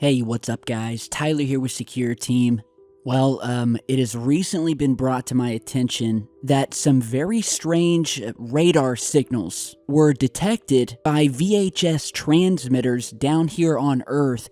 Hey, what's up, guys? Tyler here with Secureteam. Well, it has recently been brought to my attention that some very strange radar signals were detected by VHF transmitters down here on Earth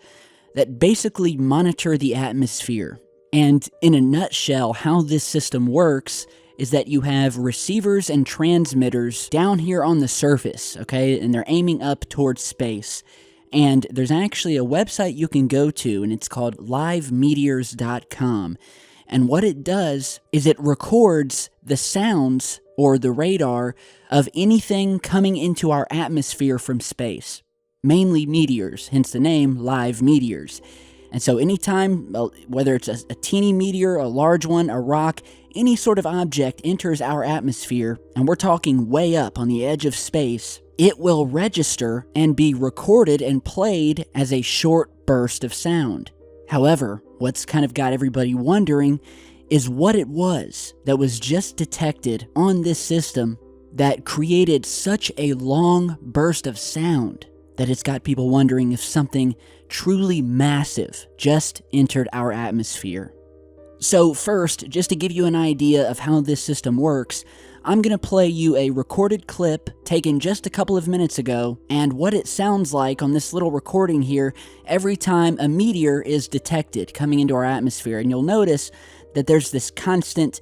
that basically monitor the atmosphere. And in a nutshell, how this system works is that you have receivers and transmitters down here on the surface, okay? And they're aiming up towards space. And there's actually a website you can go to, and it's called livemeteors.com. And what it does is it records the sounds or the radar of anything coming into our atmosphere from space. Mainly meteors, hence the name Live Meteors. And so anytime, whether it's a teeny meteor, a large one, a rock, any sort of object enters our atmosphere, and we're talking way up on the edge of space, it will register and be recorded and played as a short burst of sound. However, what's kind of got everybody wondering is what it was that was just detected on this system that created such a long burst of sound that it's got people wondering if something truly massive just entered our atmosphere. So first, just to give you an idea of how this system works, I'm going to play you a recorded clip taken just a couple of minutes ago and what it sounds like on this little recording here every time a meteor is detected coming into our atmosphere. And you'll notice that there's this constant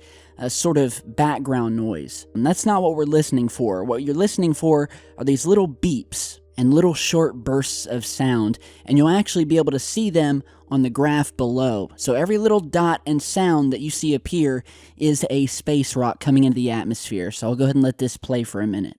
sort of background noise. And that's not what we're listening for. What you're listening for are these little beeps and little short bursts of sound, and you'll actually be able to see them on the graph below. So every little dot and sound that you see appear is a space rock coming into the atmosphere. So I'll go ahead and let this play for a minute.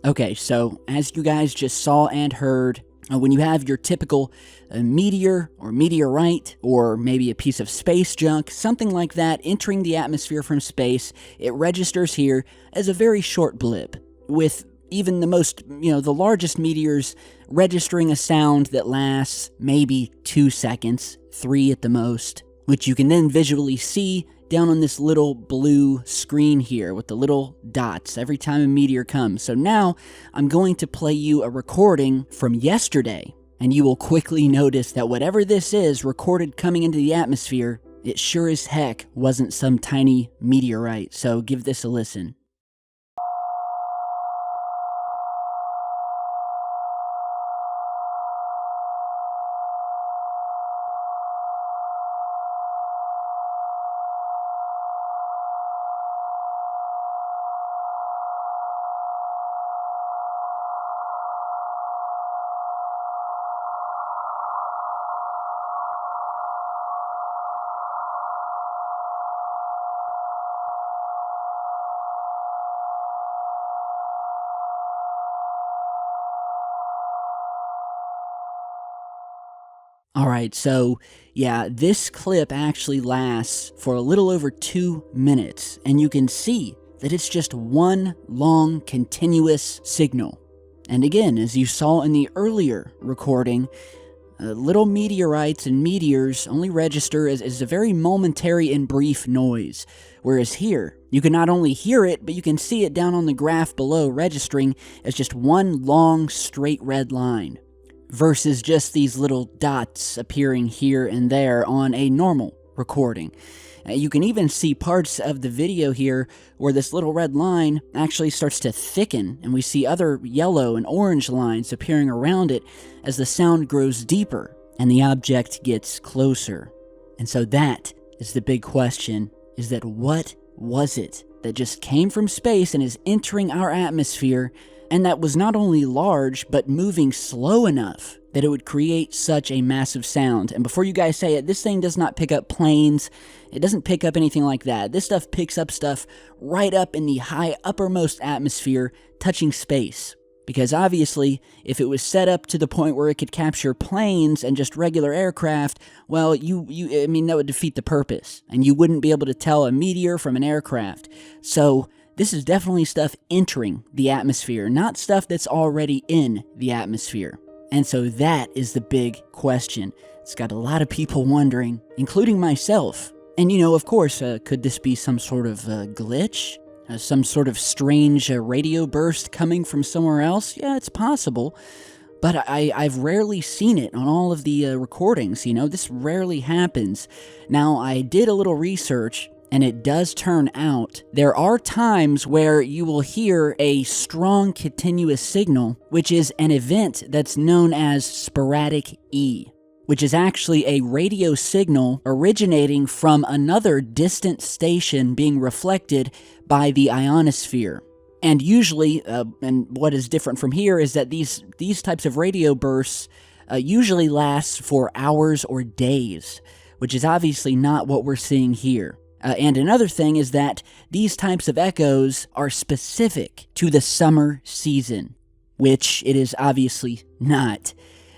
Okay, so as you guys just saw and heard, when you have your typical meteor or meteorite or maybe a piece of space junk, something like that entering the atmosphere from space, it registers here as a very short blip, with even the most, the largest meteors registering a sound that lasts maybe 2 seconds, 3 at the most, which you can then visually see down on this little blue screen here with the little dots every time a meteor comes. So now I'm going to play you a recording from yesterday, and you will quickly notice that whatever this is recorded coming into the atmosphere, it sure as heck wasn't some tiny meteorite. So give this a listen. Alright, so yeah, this clip actually lasts for a little over 2 minutes, and you can see that it's just one long, continuous signal. And again, as you saw in the earlier recording, little meteorites and meteors only register as a very momentary and brief noise, whereas here, you can not only hear it, but you can see it down on the graph below registering as just one long, straight red line, versus just these little dots appearing here and there on a normal recording. You can even see parts of the video here where this little red line actually starts to thicken, and we see other yellow and orange lines appearing around it as the sound grows deeper and the object gets closer. And so that is the big question, is that what was it that just came from space and is entering our atmosphere, and that was not only large, but moving slow enough that it would create such a massive sound? And before you guys say it, this thing does not pick up planes. It doesn't pick up anything like that. This stuff picks up stuff right up in the high uppermost atmosphere, touching space. Because obviously, if it was set up to the point where it could capture planes and just regular aircraft, well, I mean, that would defeat the purpose, and you wouldn't be able to tell a meteor from an aircraft. So this is definitely stuff entering the atmosphere, not stuff that's already in the atmosphere. And so that is the big question. It's got a lot of people wondering, including myself. And of course, could this be some sort of glitch? Some sort of strange radio burst coming from somewhere else? Yeah, it's possible. But I've rarely seen it on all of the recordings, this rarely happens. Now, I did a little research, and it does turn out there are times where you will hear a strong continuous signal, which is an event that's known as sporadic E, which is actually a radio signal originating from another distant station being reflected by the ionosphere. And usually, and what is different from here is that these types of radio bursts usually last for hours or days, which is obviously not what we're seeing here. And another thing is that these types of echoes are specific to the summer season, which it is obviously not.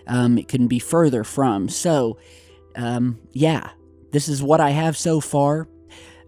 It couldn't be further from. So, yeah, this is what I have so far.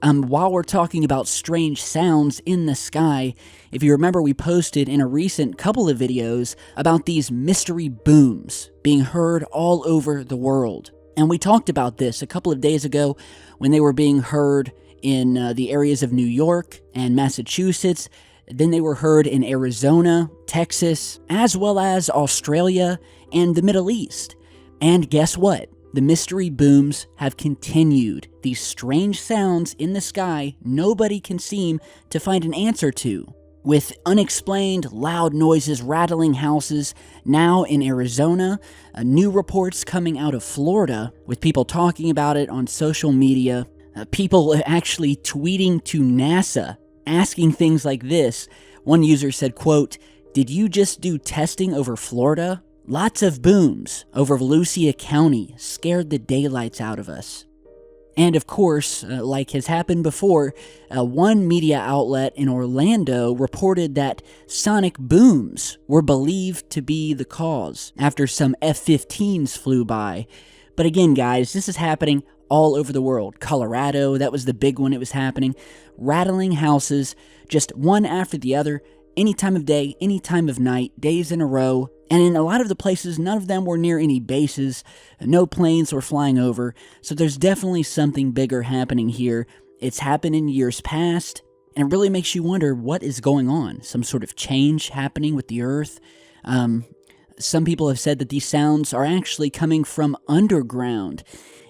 While we're talking about strange sounds in the sky, if you remember, we posted in a recent couple of videos about these mystery booms being heard all over the world. And we talked about this a couple of days ago when they were being heard in the areas of New York and Massachusetts. Then they were heard in Arizona, Texas, as well as Australia and the Middle East. And guess what? The mystery booms have continued. These strange sounds in the sky nobody can seem to find an answer to. With unexplained loud noises rattling houses now in Arizona, new reports coming out of Florida with people talking about it on social media, people actually tweeting to NASA asking things like this. One user said, quote, "Did you just do testing over Florida? Lots of booms over Volusia County scared the daylights out of us." And of course, like has happened before, one media outlet in Orlando reported that sonic booms were believed to be the cause after some F-15s flew by. But again, guys, this is happening all over the world. Colorado, that was the big one it was happening. Rattling houses, just one after the other, any time of day, any time of night, days in a row. And in a lot of the places, none of them were near any bases. No planes were flying over. So there's definitely something bigger happening here. It's happened in years past. And it really makes you wonder what is going on. Some sort of change happening with the Earth. Some people have said that these sounds are actually coming from underground,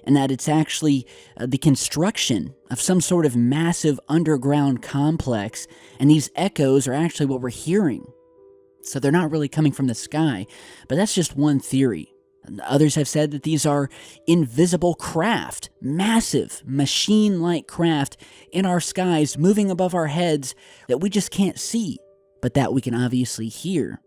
and that it's actually the construction of some sort of massive underground complex, and these echoes are actually what we're hearing. So they're not really coming from the sky, but that's just one theory. And others have said that these are invisible craft, massive, machine-like craft in our skies moving above our heads that we just can't see, but that we can obviously hear.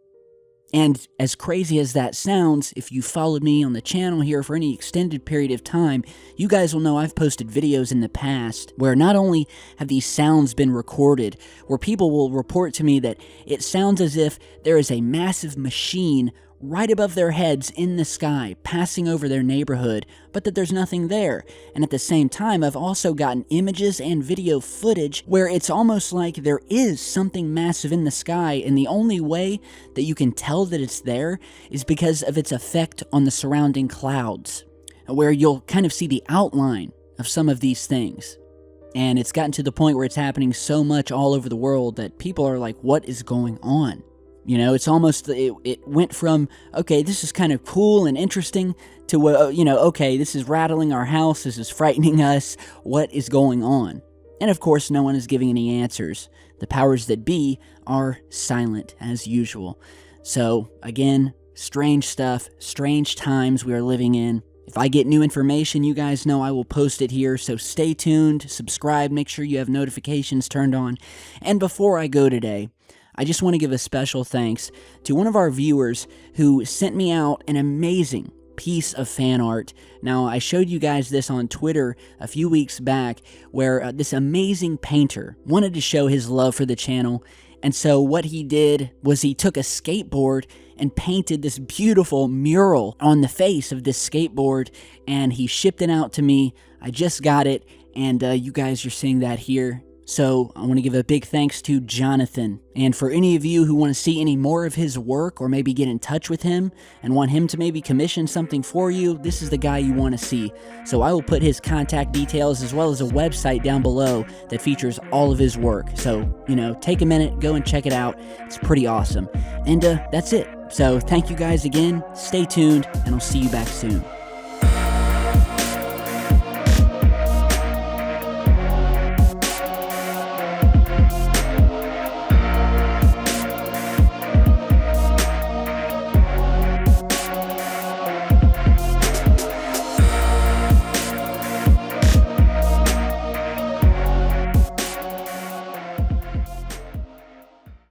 And as crazy as that sounds, if you followed me on the channel here for any extended period of time, you guys will know I've posted videos in the past where not only have these sounds been recorded, where people will report to me that it sounds as if there is a massive machine right above their heads in the sky, passing over their neighborhood, but that there's nothing there. And at the same time, I've also gotten images and video footage where it's almost like there is something massive in the sky, and the only way that you can tell that it's there is because of its effect on the surrounding clouds, where you'll kind of see the outline of some of these things. And it's gotten to the point where it's happening so much all over the world that people are like, what is going on? You know, it's almost, it went from, okay, this is kind of cool and interesting to, okay, this is rattling our house, this is frightening us, what is going on? And of course, no one is giving any answers. The powers that be are silent, as usual. So, again, strange stuff, strange times we are living in. If I get new information, you guys know I will post it here, so stay tuned, subscribe, make sure you have notifications turned on. And before I go today, I just want to give a special thanks to one of our viewers who sent me out an amazing piece of fan art. Now, I showed you guys this on Twitter a few weeks back, where this amazing painter wanted to show his love for the channel, and so what he did was he took a skateboard and painted this beautiful mural on the face of this skateboard, and he shipped it out to me. I just got it, and you guys are seeing that here. So I want to give a big thanks to Jonathan. And for any of you who want to see any more of his work, or maybe get in touch with him and want him to maybe commission something for you, this is the guy you want to see. So I will put his contact details as well as a website down below that features all of his work. So, take a minute, go and check it out. It's pretty awesome. And that's it. So thank you guys again. Stay tuned, and I'll see you back soon.